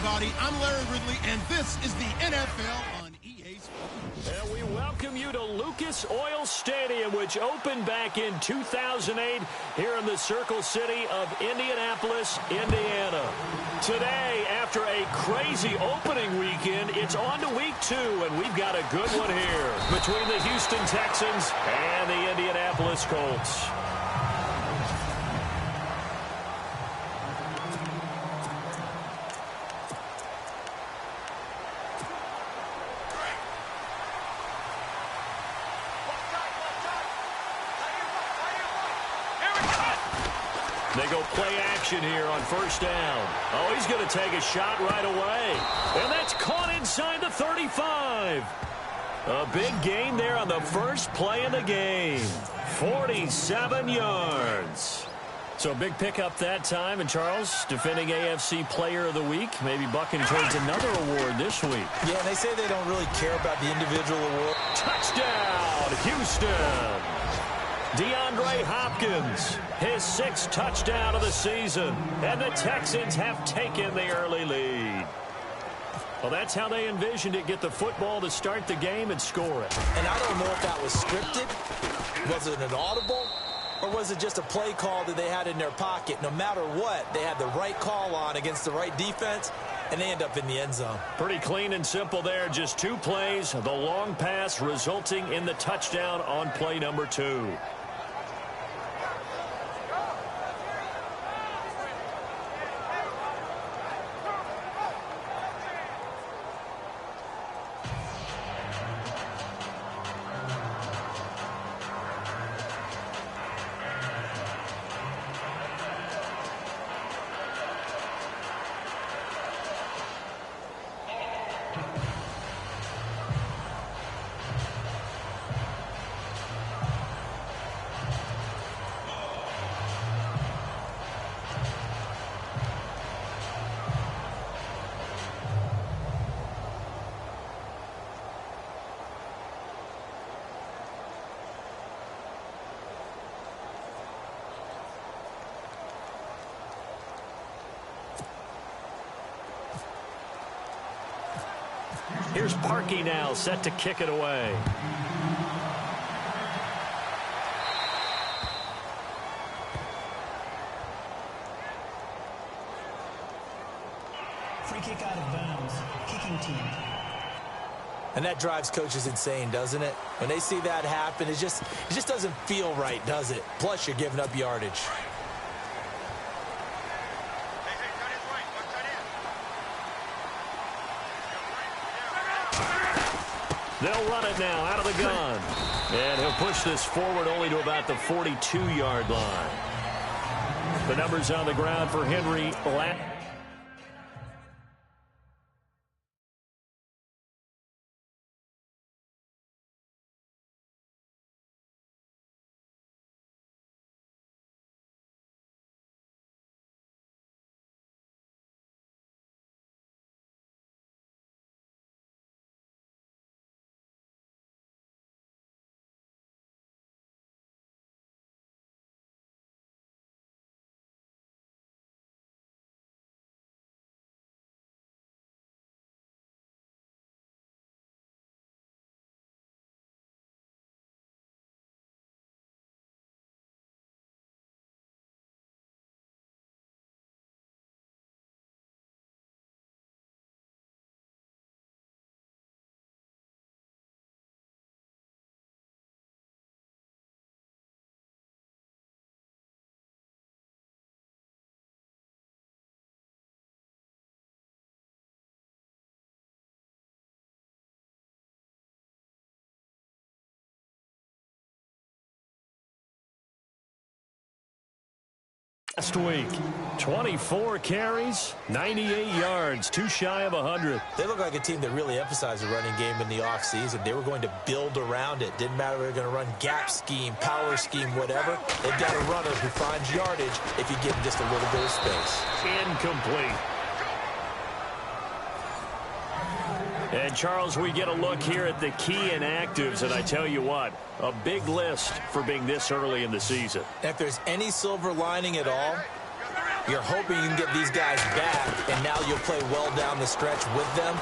everybody. I'm Larry Ridley, and this is the NFL on EA Sports. And we welcome you to Lucas Oil Stadium, which opened back in 2008 here in the Circle City of Indianapolis, Indiana. Today, after a crazy opening weekend, it's on to week 2, and we've got a good one here between the Houston Texans and the Indianapolis Colts. They go play action here on first down. Oh, he's going to take a shot right away. And that's caught inside the 35. A big gain there on the first play of the game. 47 yards. So a big pickup that time. And Charles, defending AFC Player of the Week, maybe bucking towards another award this week. Yeah, and they say they don't really care about the individual award. Touchdown, Houston. DeAndre Hopkins, his 6th touchdown of the season, and the Texans have taken the early lead. Well, that's how they envisioned it, get the football to start the game and score it. And I don't know if that was scripted, was it an audible, or was it just a play call that they had in their pocket? No matter what, they had the right call on against the right defense, and they end up in the end zone. Pretty clean and simple there, just 2 plays, the long pass resulting in the touchdown on play number 2. Here's Parkey now, set to kick it away. Free kick out of bounds. Kicking team. And that drives coaches insane, doesn't it? When they see that happen, it just doesn't feel right, does it? Plus, you're giving up yardage. They'll run it now out of the gun. And he'll push this forward only to about the 42-yard line. The numbers on the ground for Henry. Last week, 24 carries, 98 yards, 2 shy of 100. They look like a team that really emphasized the running game in the offseason. They were going to build around it. Didn't matter if they were going to run gap scheme, power scheme, whatever. They've got a runner who finds yardage if you give him just a little bit of space. Incomplete. And, Charles, we get a look here at the key inactives, and I tell you what, a big list for being this early in the season. If there's any silver lining at all, You're hoping you can get these guys back, and now you'll play well down the stretch with them.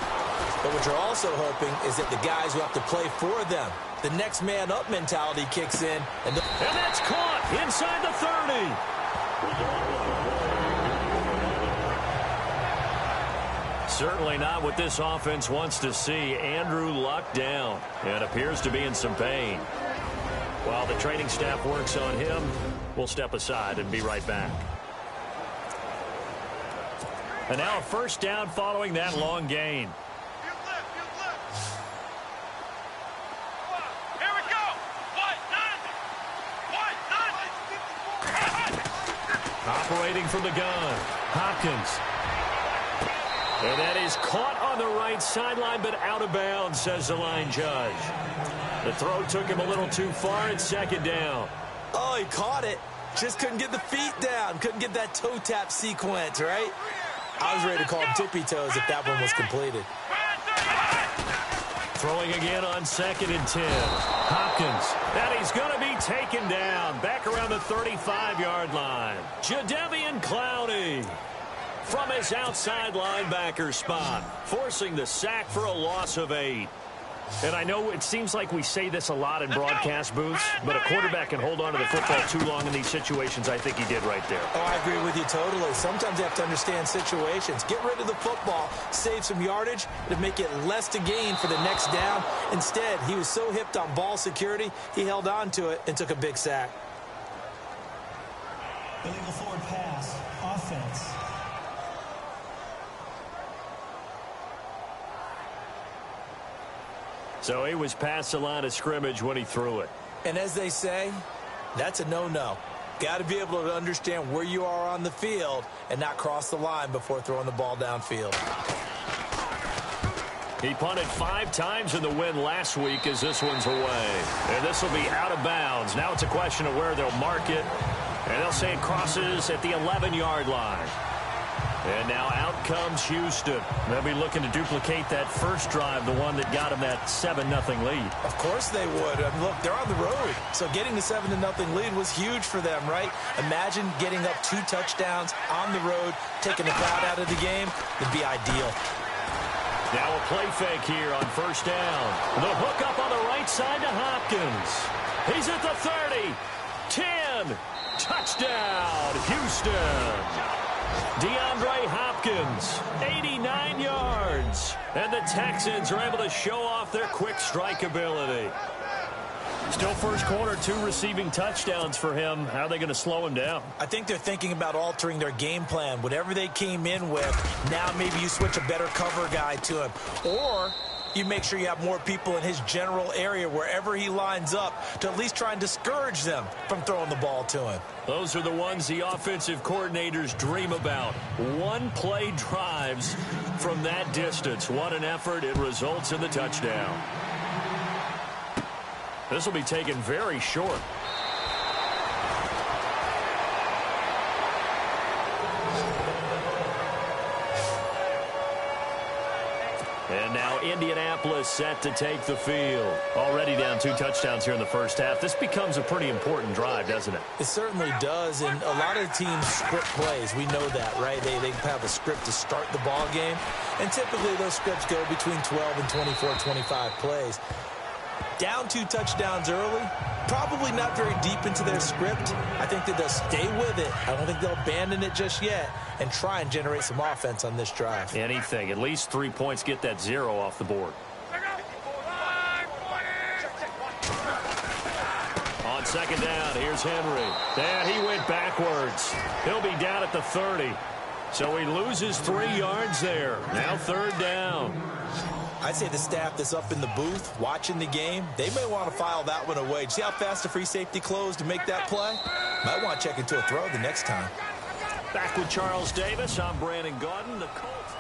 But what you're also hoping is that the guys who have to play for them, the next man up mentality kicks in. And that's caught inside the 30. Certainly not what this offense wants to see. Andrew Luck down and appears to be in some pain. While the training staff works on him, we'll step aside and be right back. And now a first down following that long gain. Operating from the gun, Hopkins. And that is caught on the right sideline, but out of bounds, says the line judge. The throw took him a little too far. It's second down. Oh, he caught it. Just couldn't get the feet down. Couldn't get that toe tap sequence, right? I was ready to call him tippy toes if that one was completed. Throwing again on 2nd and 10. Hopkins. And he's going to be taken down. Back around the 35-yard line. Jadeveon Clowney from his outside linebacker spot, forcing the sack for a loss of 8. And I know it seems like we say this a lot in broadcast booths, but a quarterback can hold on to the football too long in these situations. I think he did right there. Oh, I agree with you totally. Sometimes you have to understand situations. Get rid of the football, save some yardage to make it less to gain for the next down. Instead, he was so hipped on ball security, he held on to it and took a big sack. Illegal forward pass, offense. So he was past the line of scrimmage when he threw it. And as they say, that's a no-no. Got to be able to understand where you are on the field and not cross the line before throwing the ball downfield. He punted 5 times in the win last week as this one's away. And this will be out of bounds. Now it's a question of where they'll mark it. And they'll say it crosses at the 11-yard line. And now out comes Houston. They'll be looking to duplicate that first drive, the one that got them that 7-0 lead. Of course they would. I mean, look, they're on the road. So getting the 7-0 lead was huge for them, right? Imagine getting up 2 touchdowns on the road, taking the crowd out of the game. It'd be ideal. Now a play fake here on first down. The hook up on the right side to Hopkins. He's at the 30. 10. Touchdown, Houston. DeAndre Hopkins, 89 yards. And the Texans are able to show off their quick strike ability. Still first quarter, 2 receiving touchdowns for him. How are they going to slow him down? I think they're thinking about altering their game plan. Whatever they came in with, now maybe you switch a better cover guy to him. Or you make sure you have more people in his general area wherever he lines up to at least try and discourage them from throwing the ball to him. Those are the ones the offensive coordinators dream about. One-play drives from that distance. What an effort. It results in the touchdown. This will be taken very short. And now Indianapolis set to take the field. Already down 2 touchdowns here in the first half. This becomes a pretty important drive, doesn't it? It certainly does, and a lot of teams script plays. We know that, right? They have a script to start the ball game, and typically those scripts go between 12 and 24, 25 plays. Down 2 touchdowns early, probably not very deep into their script. I think that they'll stay with it. I don't think they'll abandon it just yet and try and generate some offense on this drive. Anything. At least 3 points, get that 0 off the board. On second down, here's Henry. And he went backwards. He'll be down at the 30. So he loses 3 yards there. Now third down. I'd say the staff that's up in the booth watching the game, they may want to file that one away. See how fast the free safety closed to make that play? Might want to check into a throw the next time. Back with Charles Davis. I'm Brandon Gaudin. The Colts.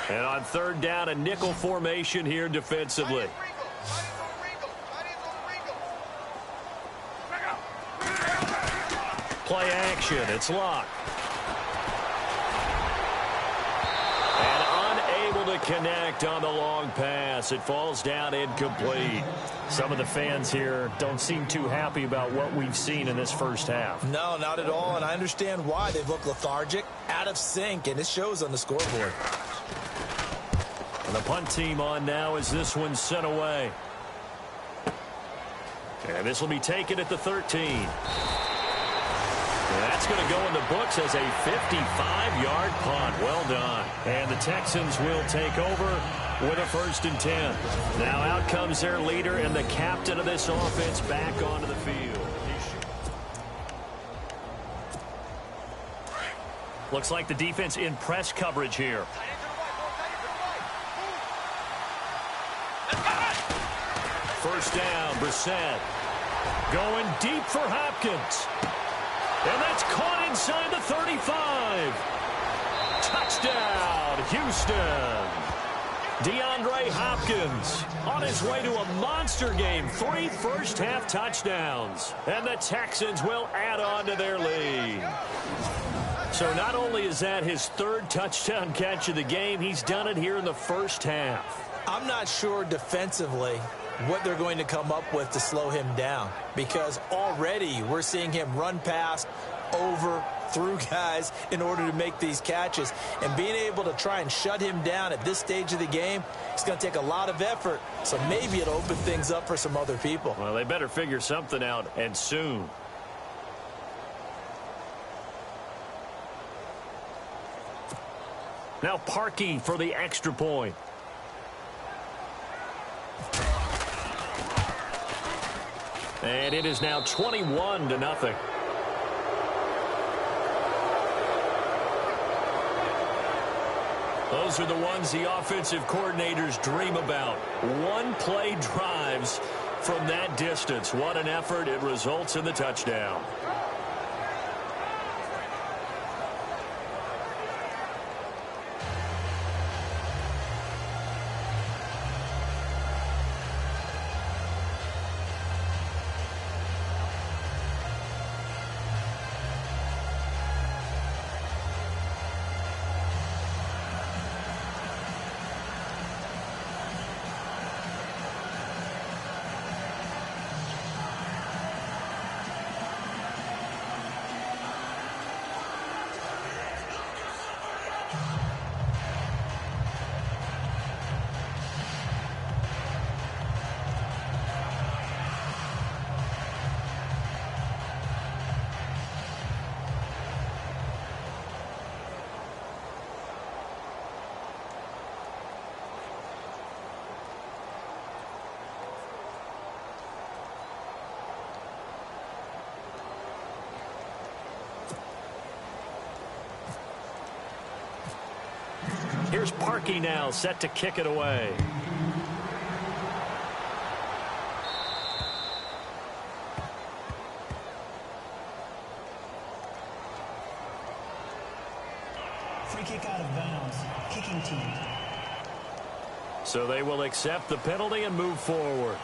And on third down, a nickel formation here defensively. Play action. It's Locke. And unable to connect on the long pass. It falls down incomplete. Some of the fans here don't seem too happy about what we've seen in this first half. No, not at all, and I understand why. They've looked lethargic, out of sync, and it shows on the scoreboard. And the punt team on now as this one's sent away. And this will be taken at the 13. That's going to go in the books as a 55-yard punt. Well done. And the Texans will take over with a 1st and 10. Now out comes their leader and the captain of this offense back onto the field. Looks like the defense in press coverage here. First down, Brissett. Going deep for Hopkins. And that's caught inside the 35. Touchdown, Houston. DeAndre Hopkins on his way to a monster game. 3 first-half touchdowns. And the Texans will add on to their lead. So not only is that his 3rd touchdown catch of the game, he's done it here in the first half. I'm not sure defensively what they're going to come up with to slow him down, because already we're seeing him run past, over, through guys in order to make these catches. And being able to try and shut him down at this stage of the game, it's going to take a lot of effort. So maybe it'll open things up for some other people. Well, they better figure something out, and soon. Now Parkey for the extra point. And it is now 21-0. Those are the ones the offensive coordinators dream about. One-play drives from that distance. What an effort. It results in the touchdown. Here's Parkey now, set to kick it away. Free kick out of bounds. Kicking team. So they will accept the penalty and move forward.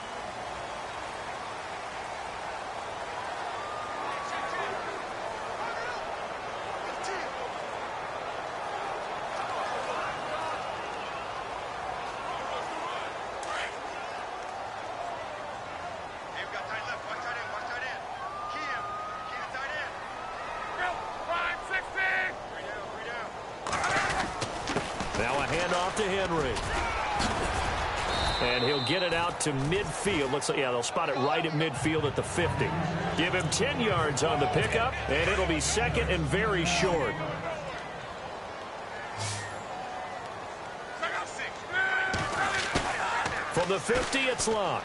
To Henry. And he'll get it out to midfield. Looks like, yeah, they'll spot it right at midfield at the 50. Give him 10 yards on the pickup, and it'll be 2nd and very short. From the 50, it's Locke.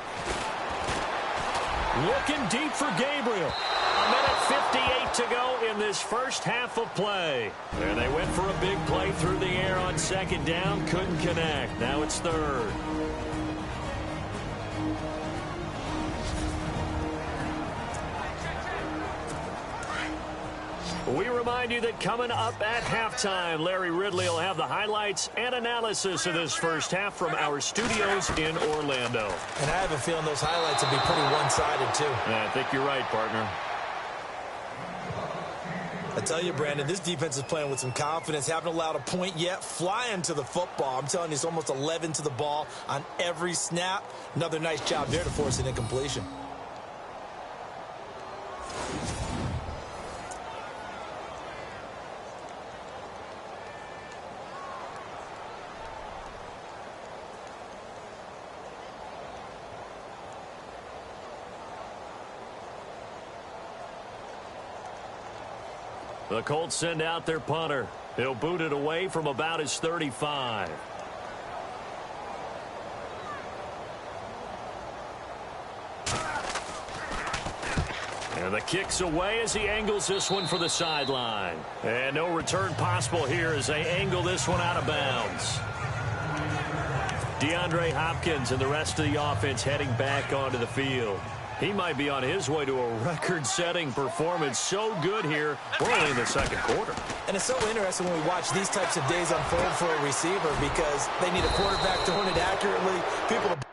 Looking deep for Gabriel. 1:58 to go in this first half of play. And they went for a big play through the air on 2nd down. Couldn't connect. Now it's 3rd. We remind you that coming up at halftime, Larry Ridley will have the highlights and analysis of this first half from our studios in Orlando. And I have a feeling those highlights will be pretty one-sided, too. I think you're right, partner. I tell you, Brandon, this defense is playing with some confidence. Haven't allowed a point yet. Flying to the football. I'm telling you, it's almost 11 to the ball on every snap. Another nice job there to force an incompletion. The Colts send out their punter. He'll boot it away from about his 35. And the kick's away as he angles this one for the sideline. And no return possible here as they angle this one out of bounds. DeAndre Hopkins and the rest of the offense heading back onto the field. He might be on his way to a record-setting performance. So good here. We're only in the second quarter. And it's so interesting when we watch these types of days unfold for a receiver because they need a quarterback throwing it accurately. People to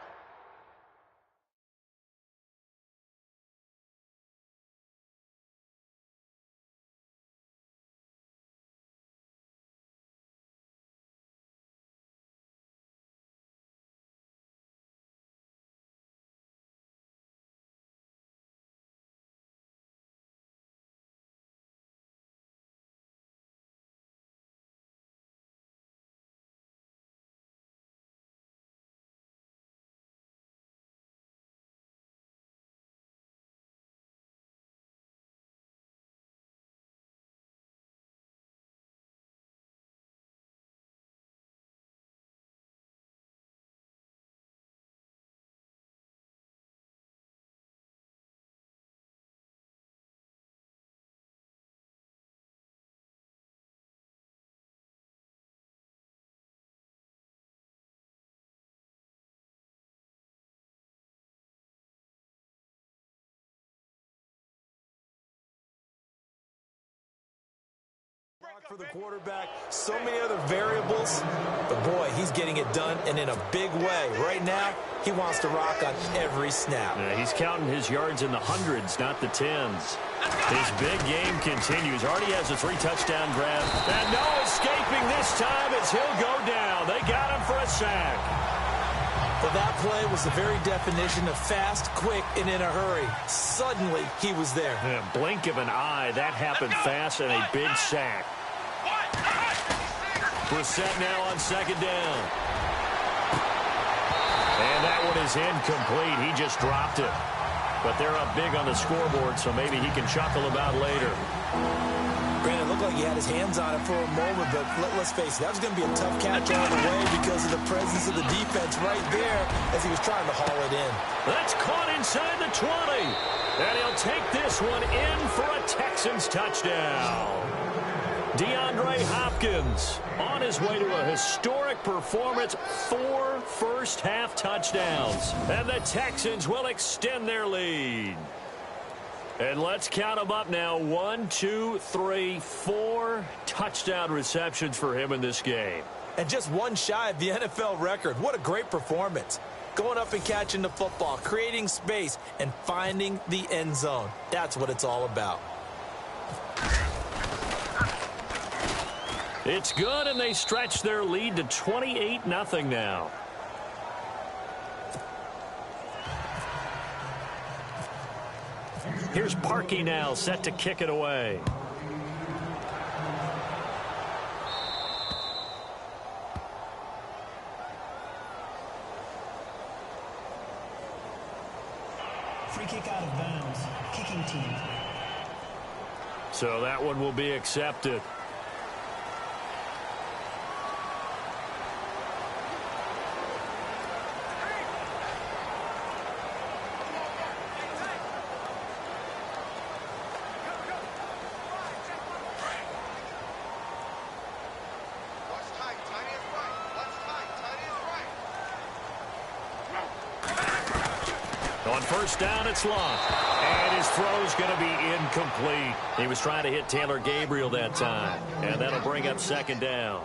for the quarterback, so many other variables, but boy, he's getting it done and in a big way. Right now, he wants to rock on every snap. Yeah, he's counting his yards in the hundreds, not the tens. His big game continues. Already has a 3-touchdown grab. And no escaping this time as he'll go down. They got him for a sack. But that play was the very definition of fast, quick, and in a hurry. Suddenly, he was there. Yeah, blink of an eye, that happened fast and a big sack. Brissett now on second down. And that one is incomplete. He just dropped it. But they're up big on the scoreboard, so maybe he can chuckle about later. Brandon, looked like he had his hands on it for a moment, but let's face it, that was going to be a tough catch all the way because of the presence of the defense right there as he was trying to haul it in. That's caught inside the 20. And he'll take this one in for a Texans touchdown. DeAndre Hopkins on his way to a historic performance, 4 first-half touchdowns. And the Texans will extend their lead. And let's count them up now. 1, 2, 3, 4 touchdown receptions for him in this game. And just one shy of the NFL record. What a great performance. Going up and catching the football, creating space, and finding the end zone. That's what it's all about. It's good, and they stretch their lead to 28-0 now. Here's Parkey now, set to kick it away. Free kick out of bounds. Kicking team. So that one will be accepted. On first down, it's Locke. And his throw's going to be incomplete. He was trying to hit Taylor Gabriel that time. And that'll bring up second down.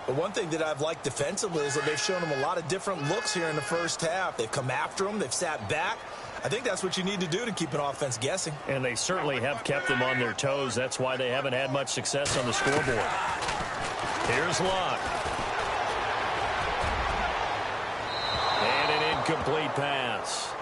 But one thing that I've liked defensively is that they've shown him a lot of different looks here in the first half. They've come after him. They've sat back. I think that's what you need to do to keep an offense guessing. And they certainly have kept them on their toes. That's why they haven't had much success on the scoreboard. Here's Luck. And an incomplete pass.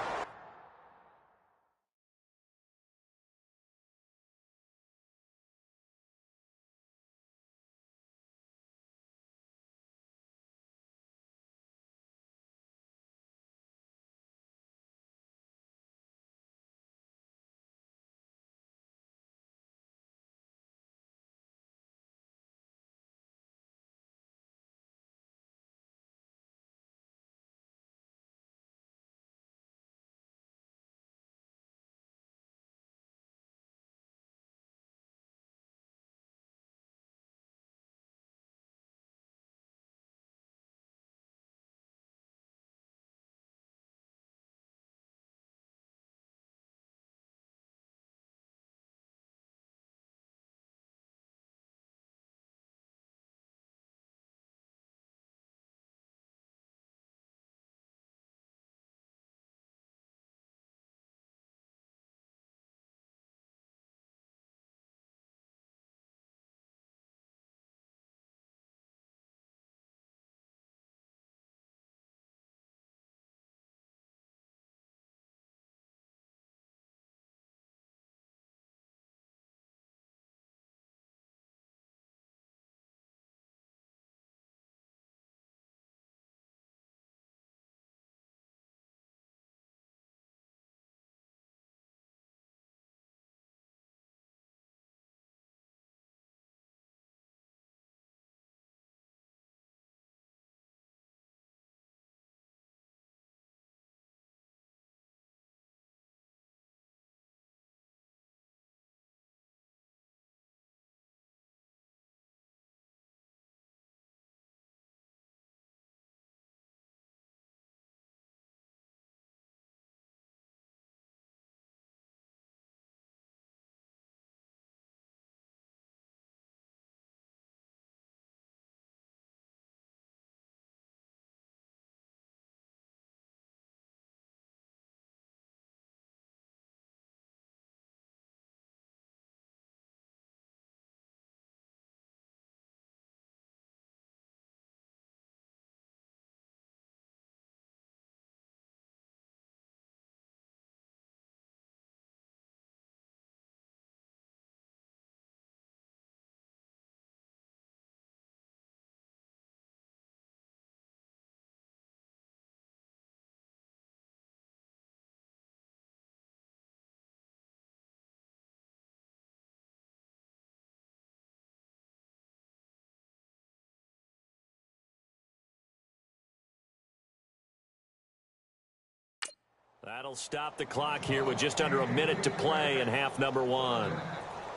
That'll stop the clock here with just under a minute to play in half number one.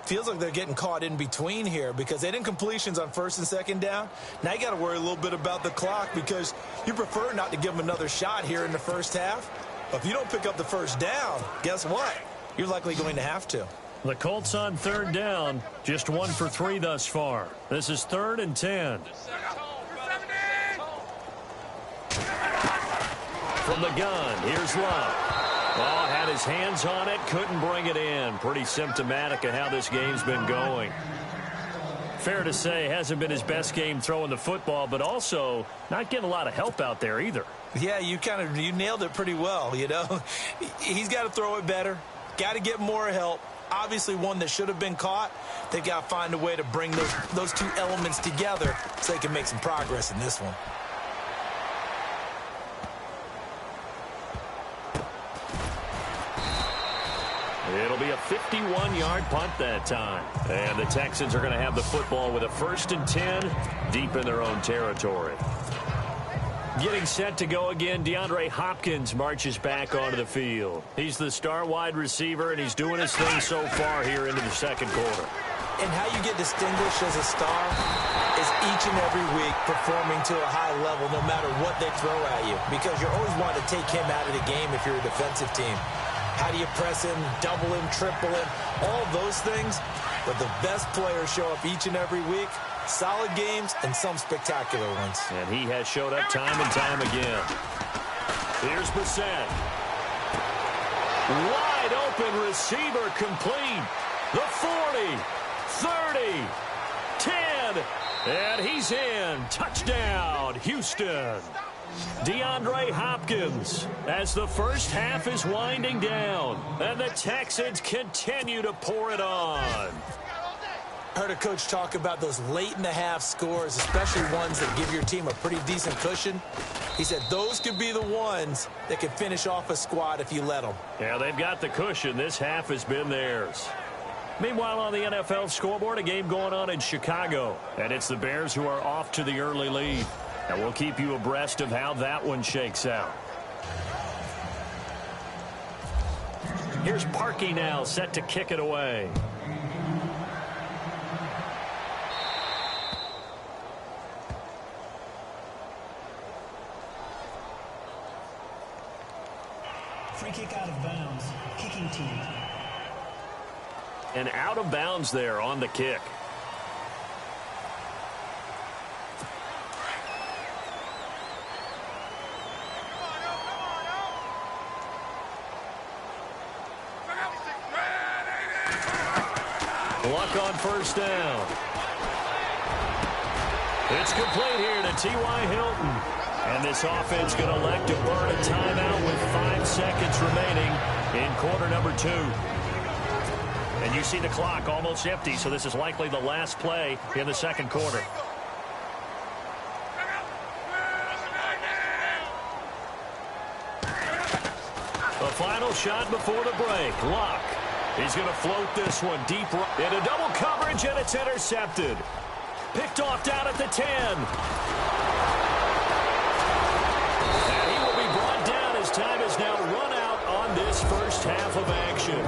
Feels like they're getting caught in between here because they didn't completions on first and second down. Now you got to worry a little bit about the clock because you prefer not to give them another shot here in the first half. But if you don't pick up the first down, guess what? You're likely going to have to. The Colts on third down, just 1 for 3 thus far. This is 3rd and 10. From the gun, here's Luck. Oh, had his hands on it, couldn't bring it in. Pretty symptomatic of how this game's been going. Fair to say, hasn't been his best game throwing the football, but also not getting a lot of help out there either. Yeah, you nailed it pretty well, you know. He's got to throw it better, got to get more help. Obviously one that should have been caught. They've got to find a way to bring those two elements together so they can make some progress in this one. It'll be a 51-yard punt that time. And the Texans are going to have the football with a 1st and 10 deep in their own territory. Getting set to go again, DeAndre Hopkins marches back onto the field. He's the star wide receiver, and he's doing his thing so far here into the second quarter. And how you get distinguished as a star is each and every week performing to a high level no matter what they throw at you, because you're always wanting to take him out of the game if you're a defensive team. How do you press him, double him, triple him, all of those things? But the best players show up each and every week. Solid games and some spectacular ones. And he has showed up time and time again. Here's Brissett. Wide open receiver complete. The 40, 30, 10, and he's in. Touchdown, Houston. DeAndre Hopkins as the first half is winding down, and the Texans continue to pour it on. I heard a coach talk about those late-in-the-half scores, especially ones that give your team a pretty decent cushion. He said those could be the ones that could finish off a squad if you let them. Yeah, they've got the cushion. This half has been theirs. Meanwhile, on the NFL scoreboard, a game going on in Chicago, and it's the Bears who are off to the early lead. And we'll keep you abreast of how that one shakes out. Here's Parkey now, set to kick it away. Free kick out of bounds. Kicking team. And out of bounds there on the kick. Luck on first down. It's complete here to T.Y. Hilton. And this offense going to elect to burn a timeout with 5 seconds remaining in quarter number 2. And you see the clock almost empty, so this is likely the last play in the second quarter. The final shot before the break. Luck. He's going to float this one deep into double coverage, and it's intercepted. Picked off down at the 10. And he will be brought down as time is now run out on this first half of action.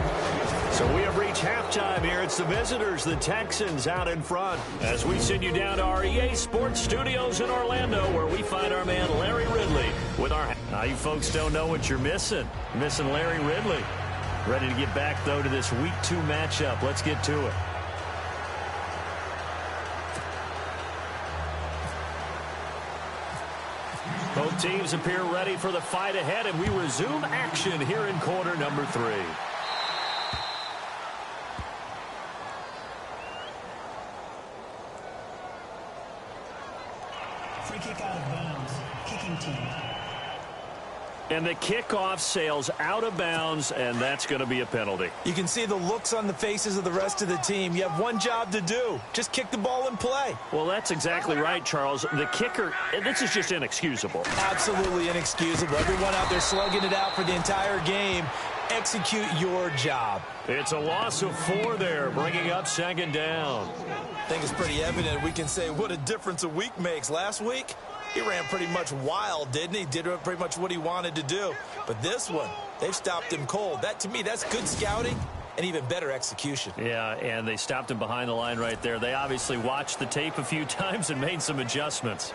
So we have reached halftime here. It's the visitors, the Texans, out in front. As we send you down to our EA Sports Studios in Orlando, where we find our man Larry Ridley with our... Now, you folks don't know what you're missing. You're missing Larry Ridley. Ready to get back, though, to this Week 2 matchup. Let's get to it. Both teams appear ready for the fight ahead, and we resume action here in quarter number 3. Free kick out of bounds. Kicking team. And the kickoff sails out of bounds, and that's going to be a penalty. You can see the looks on the faces of the rest of the team. You have one job to do. Just kick the ball and play. Well, that's exactly right, Charles. The kicker, this is just inexcusable. Absolutely inexcusable. Everyone out there slugging it out for the entire game. Execute your job. It's a loss of 4 there, bringing up second down. I think it's pretty evident. We can say what a difference a week makes. Last week, he ran pretty much wild, didn't he? Did pretty much what he wanted to do. But this one, they've stopped him cold. That, to me, that's good scouting and even better execution. Yeah, and they stopped him behind the line right there. They obviously watched the tape a few times and made some adjustments.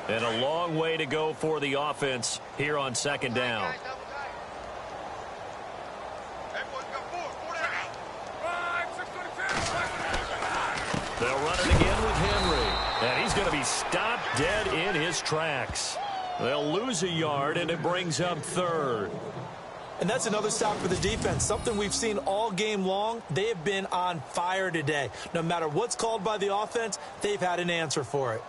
And a long way to go for the offense here on second down. They'll run it again with Henry. And he's going to be stopped dead in his tracks. They'll lose a yard, and it brings up third. And that's another stop for the defense. Something we've seen all game long. They have been on fire today. No matter what's called by the offense, they've had an answer for it.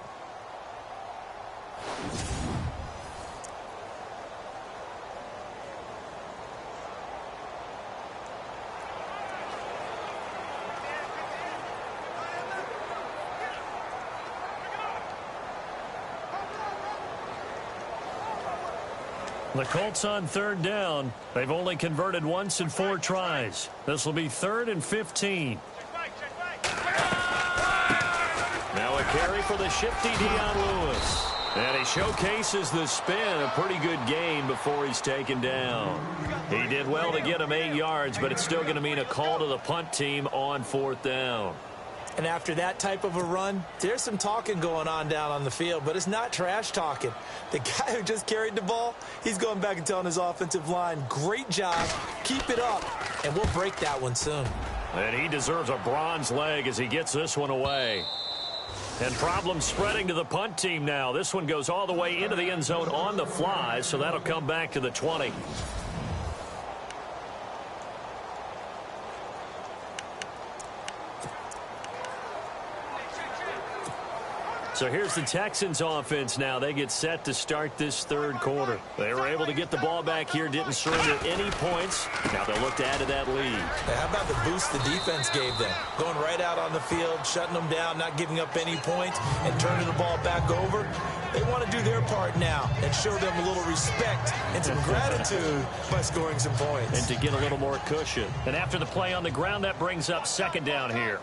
The Colts on third down. They've only converted once in 4 tries. This will be 3rd and 15. Now a carry for the shifty Dion Lewis. And he showcases the spin. A pretty good gain before he's taken down. He did well to get him 8 yards, but it's still going to mean a call to the punt team on 4th down. And after that type of a run, there's some talking going on down on the field, but it's not trash talking. The guy who just carried the ball, he's going back and telling his offensive line, great job, keep it up, and we'll break that one soon. And he deserves a bronze leg as he gets this one away. And problems spreading to the punt team now. This one goes all the way into the end zone on the fly, so that'll come back to the 20. So here's the Texans offense now. They get set to start this third quarter. They were able to get the ball back here, didn't surrender any points. Now they'll look to add to that lead. How about the boost the defense gave them? Going right out on the field, shutting them down, not giving up any points, and turning the ball back over. They want to do their part now and show them a little respect and some gratitude by scoring some points. And to get a little more cushion. And after the play on the ground, that brings up second down here.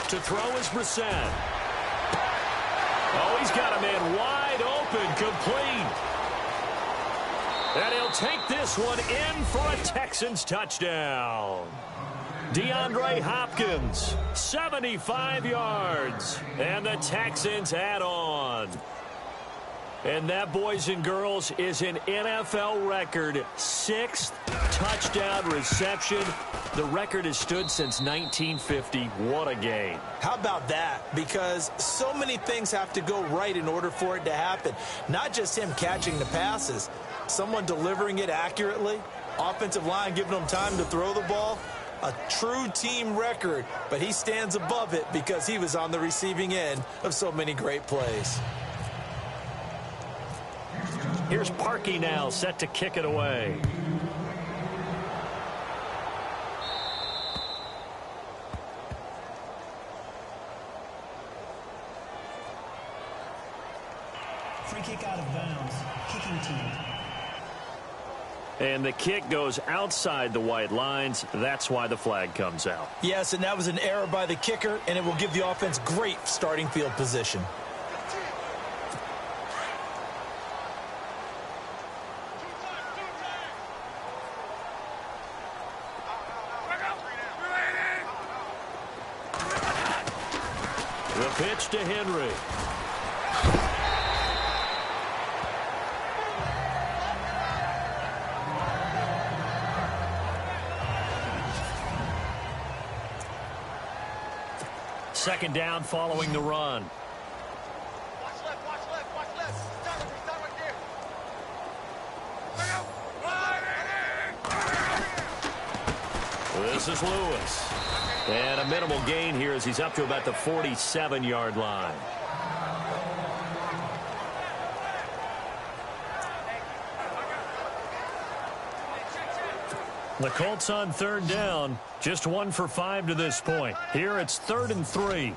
To throw is Brissett. Oh, he's got a man wide open, complete. And he'll take this one in for a Texans touchdown. DeAndre Hopkins, 75 yards. And the Texans add on. And that, boys and girls, is an NFL record 6th touchdown reception. The record has stood since 1950. What a game. How about that? Because so many things have to go right in order for it to happen. Not just him catching the passes, someone delivering it accurately, offensive line giving them time to throw the ball. A true team record, but he stands above it because he was on the receiving end of so many great plays. Here's Parkey now, set to kick it away. Free kick out of bounds. Kicking team. And the kick goes outside the white lines. That's why the flag comes out. Yes, and that was an error by the kicker, and it will give the offense great starting field position. The pitch to Henry. Second down following the run. Watch left. Stop right there. This is Lewis. And a minimal gain here as he's up to about the 47-yard line. The Colts on third down, just 1 for 5 to this point. Here it's 3rd and 3.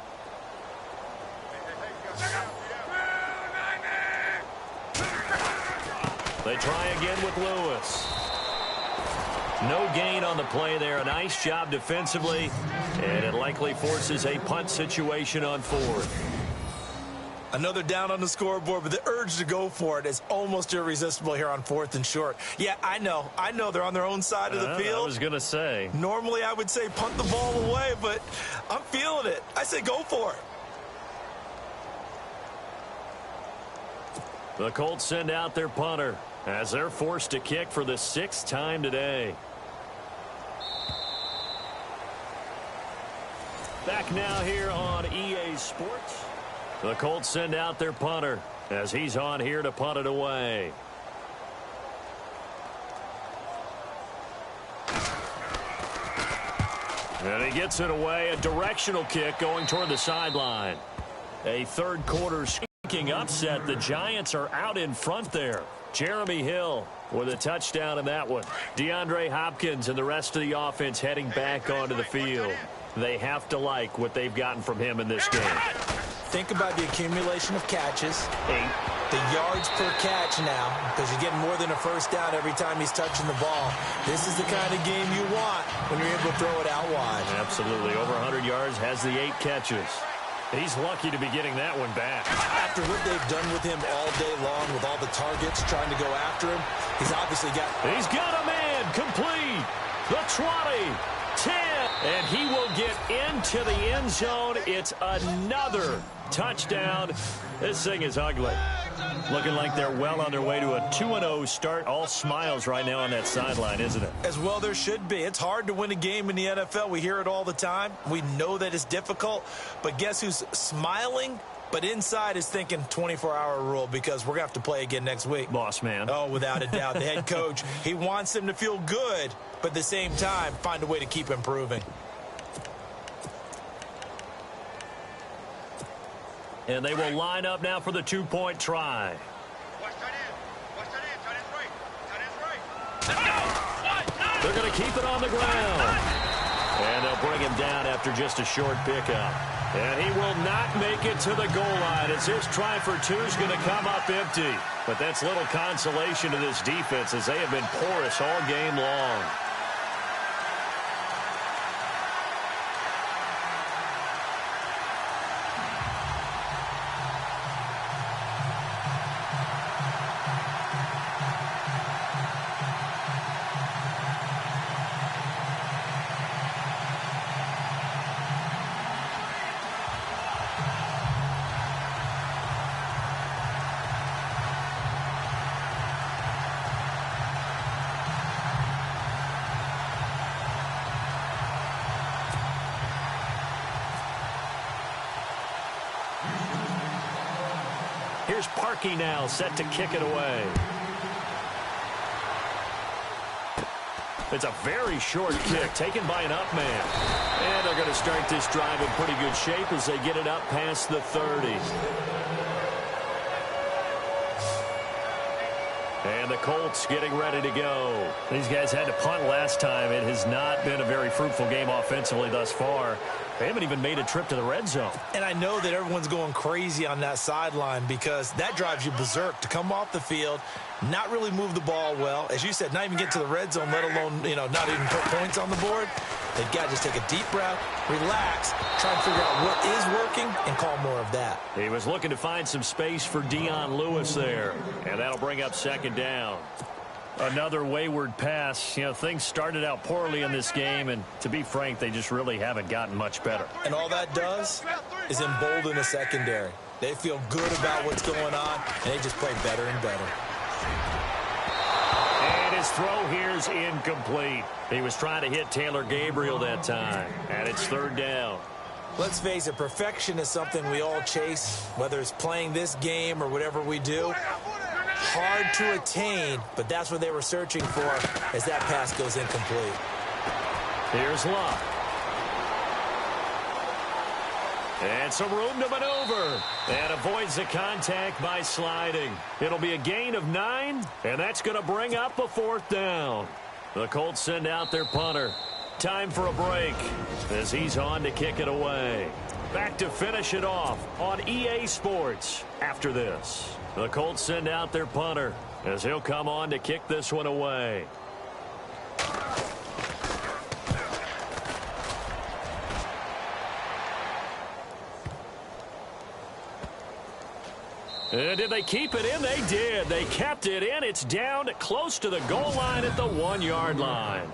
They try again with Lewis. No gain on the play there. A nice job defensively, and it likely forces a punt situation on 4th. Another down on the scoreboard, but the urge to go for it is almost irresistible here on 4th and short. Yeah, I know they're on their own side of the field. I was going to say. Normally I would say punt the ball away, but I'm feeling it. I say go for it. The Colts send out their punter as they're forced to kick for the 6th time today. Back now here on EA Sports. The Colts send out their punter as he's on here to punt it away. And he gets it away. A directional kick going toward the sideline. A third quarter sneaking upset. The Giants are out in front there. Jeremy Hill with a touchdown in that one. DeAndre Hopkins and the rest of the offense heading back onto the field. They have to like what they've gotten from him in this game. Think about the accumulation of catches. 8. The yards per catch now, because you're getting more than a first down every time he's touching the ball. This is the kind of game you want when you're able to throw it out wide. Absolutely. Over 100 yards, has the 8 catches. He's lucky to be getting that one back. After what they've done with him all day long with all the targets trying to go after him, he's obviously got... He's got a man complete. The 20, 10, and he will get into the end zone. It's another touchdown. This thing is ugly. Looking like they're well on their way to a 2-0 start. All smiles right now on that sideline, isn't it? As well there should be. It's hard to win a game in the NFL. We hear it all the time. We know that it's difficult. But guess who's smiling? But inside is thinking 24-hour rule because we're going to have to play again next week. Boss man. Oh, without a doubt. The head coach, he wants them to feel good, but at the same time, find a way to keep improving. And they will line up now for the two-point try. Watch tight end. Watch tight end. Tight end's right. Tight end's right. Let's go. They're going to keep it on the ground. And they'll bring him down after just a short pickup. And he will not make it to the goal line as his try for two is going to come up empty. But that's little consolation to this defense as they have been porous all game long. Here's Parkey now, set to kick it away. It's a very short kick, taken by an up man. And they're going to start this drive in pretty good shape as they get it up past the 30. And the Colts getting ready to go. These guys had to punt last time. It has not been a very fruitful game offensively thus far. They haven't even made a trip to the red zone. And I know that everyone's going crazy on that sideline because that drives you berserk to come off the field, not really move the ball well. As you said, not even get to the red zone, let alone, not even put points on the board. They've got to just take a deep breath, relax, try and figure out what is working, and call more of that. He was looking to find some space for Dion Lewis there, and that'll bring up second down. Another wayward pass. Things started out poorly in this game, and to be frank, they just really haven't gotten much better. And all that does is embolden the secondary. They feel good about what's going on, and they just play better and better. And his throw here's incomplete. He was trying to hit Taylor Gabriel that time, and it's third down. Let's face it, perfection is something we all chase, whether it's playing this game or whatever we do. Hard to attain, but that's what they were searching for as that pass goes incomplete. Here's Luck. And some room to maneuver. And avoids the contact by sliding. It'll be a gain of 9, and that's going to bring up a fourth down. The Colts send out their punter. Time for a break as he's on to kick it away. Back to finish it off on EA Sports after this. The Colts send out their punter as he'll come on to kick this one away. And did they keep it in? They did. They kept it in. It's down close to the goal line at the 1-yard line.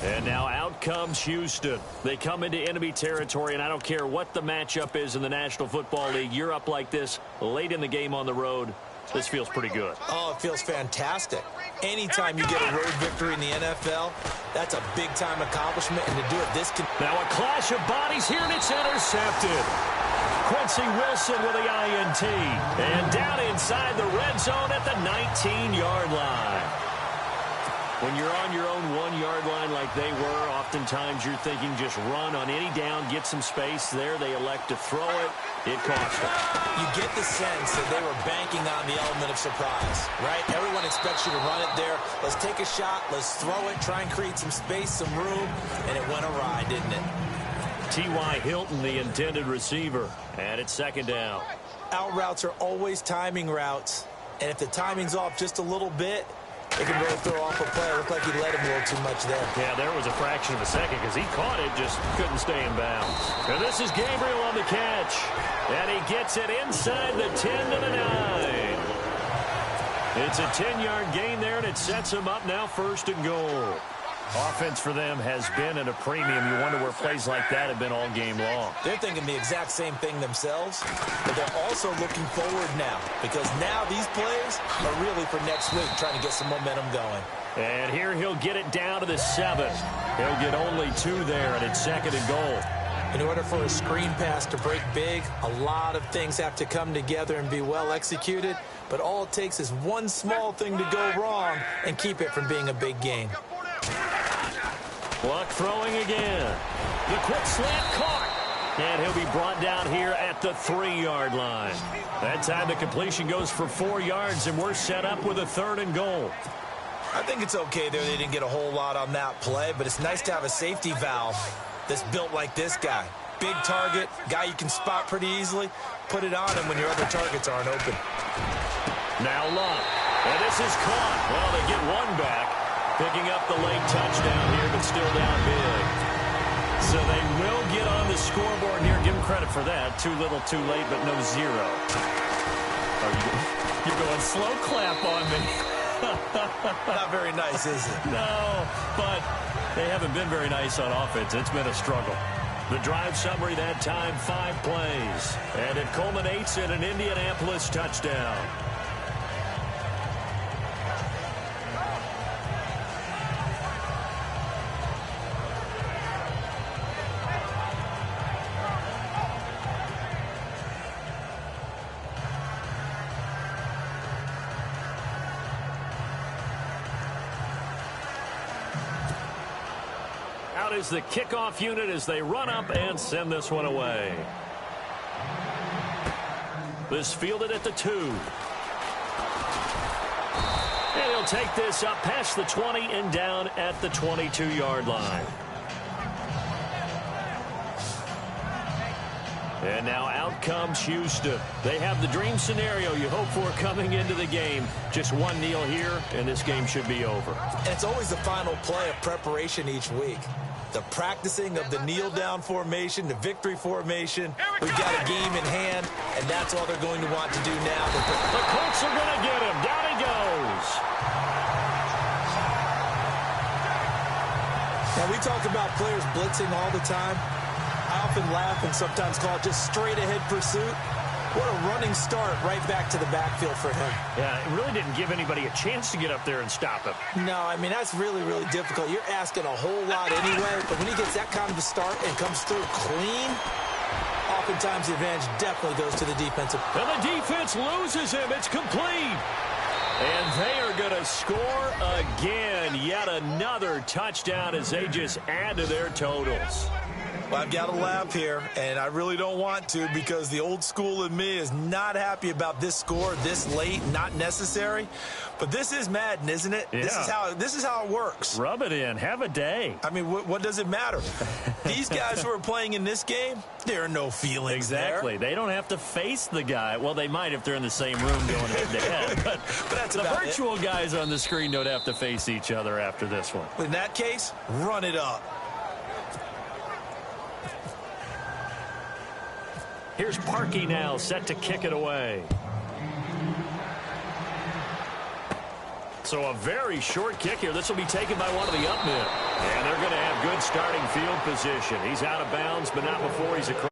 And now out comes Houston. They come into enemy territory, and I don't care what the matchup is in the National Football League. You're up like this late in the game on the road. This feels pretty good. Oh, it feels fantastic. Anytime you get a road victory in the NFL, that's a big-time accomplishment, and to do it this can... Now a clash of bodies here, and it's intercepted. Quincy Wilson with the INT. And down inside the red zone at the 19-yard line. When you're on your own 1-yard line like they were, oftentimes you're thinking just run on any down, get some space there. They elect to throw it. It cost them. You get the sense that they were banking on the element of surprise, right? Everyone expects you to run it there. Let's take a shot. Let's throw it. Try and create some space, some room. And it went awry, didn't it? T.Y. Hilton, the intended receiver. And it's second down. Out routes are always timing routes. And if the timing's off just a little bit, it can really throw off a play. It looked like he led him a little too much there. Yeah, there was a fraction of a second because he caught it, just couldn't stay in bounds. And this is Gabriel on the catch. And he gets it inside the 10 to the 9. It's a 10-yard gain there, and it sets him up now first and goal. Offense for them has been at a premium. You wonder where plays like that have been all game long. They're thinking the exact same thing themselves, but they're also looking forward now because now these plays are really for next week, trying to get some momentum going. And here he'll get it down to the 7. He'll get only 2 there, and it's 2nd and goal. In order for a screen pass to break big, a lot of things have to come together and be well executed, but all it takes is one small thing to go wrong and keep it from being a big gain. Luck throwing again. The quick slant caught. And he'll be brought down here at the 3-yard line. That time the completion goes for 4 yards, and we're set up with a 3rd and goal. I think it's okay there. They didn't get a whole lot on that play, but it's nice to have a safety valve that's built like this guy. Big target, guy you can spot pretty easily. Put it on him when your other targets aren't open. Now Luck. And this is caught. Well, they get one back. Picking up the late touchdown here, but still down big. So they will get on the scoreboard here. Give them credit for that. Too little, too late, but no 0. You're going slow clap on me. Not very nice, is it? No, but they haven't been very nice on offense. It's been a struggle. The drive summary that time, 5 plays. And it culminates in an Indianapolis touchdown. Out is the kickoff unit as they run up and send this one away. This fielded at the 2. And he'll take this up past the 20 and down at the 22-yard line. And now out comes Houston. They have the dream scenario you hope for coming into the game. Just one kneel here, and this game should be over. And it's always the final play of preparation each week. The practicing of the kneel-down formation, the victory formation. We've got a game in hand, and that's all they're going to want to do now. The Colts are going to get him. Down he goes. Now, we talk about players blitzing all the time. I often laugh and sometimes call it just straight-ahead pursuit. What a running start right back to the backfield for him. Yeah, it really didn't give anybody a chance to get up there and stop him. No, I mean, that's really, really difficult. You're asking a whole lot anyway, but when he gets that kind of a start and comes through clean, oftentimes the advantage definitely goes to the defensive. And the defense loses him. It's complete. And they are going to score again. Yet another touchdown as they just add to their totals. Well, I've got to laugh here, and I really don't want to because the old school in me is not happy about this score this late, not necessary. But this is Madden, isn't it? Yeah. This is how it works. Rub it in. Have a day. I mean, what does it matter? These guys who are playing in this game, there are no feelings Exactly. there. They don't have to face the guy. Well, they might if they're in the same room going head-to-head. But that's the about virtual guys on the screen don't have to face each other after this one. In that case, run it up. Here's Parkey now, set to kick it away. So a very short kick here. This will be taken by one of the up men. And they're going to have good starting field position. He's out of bounds, but not before he's across.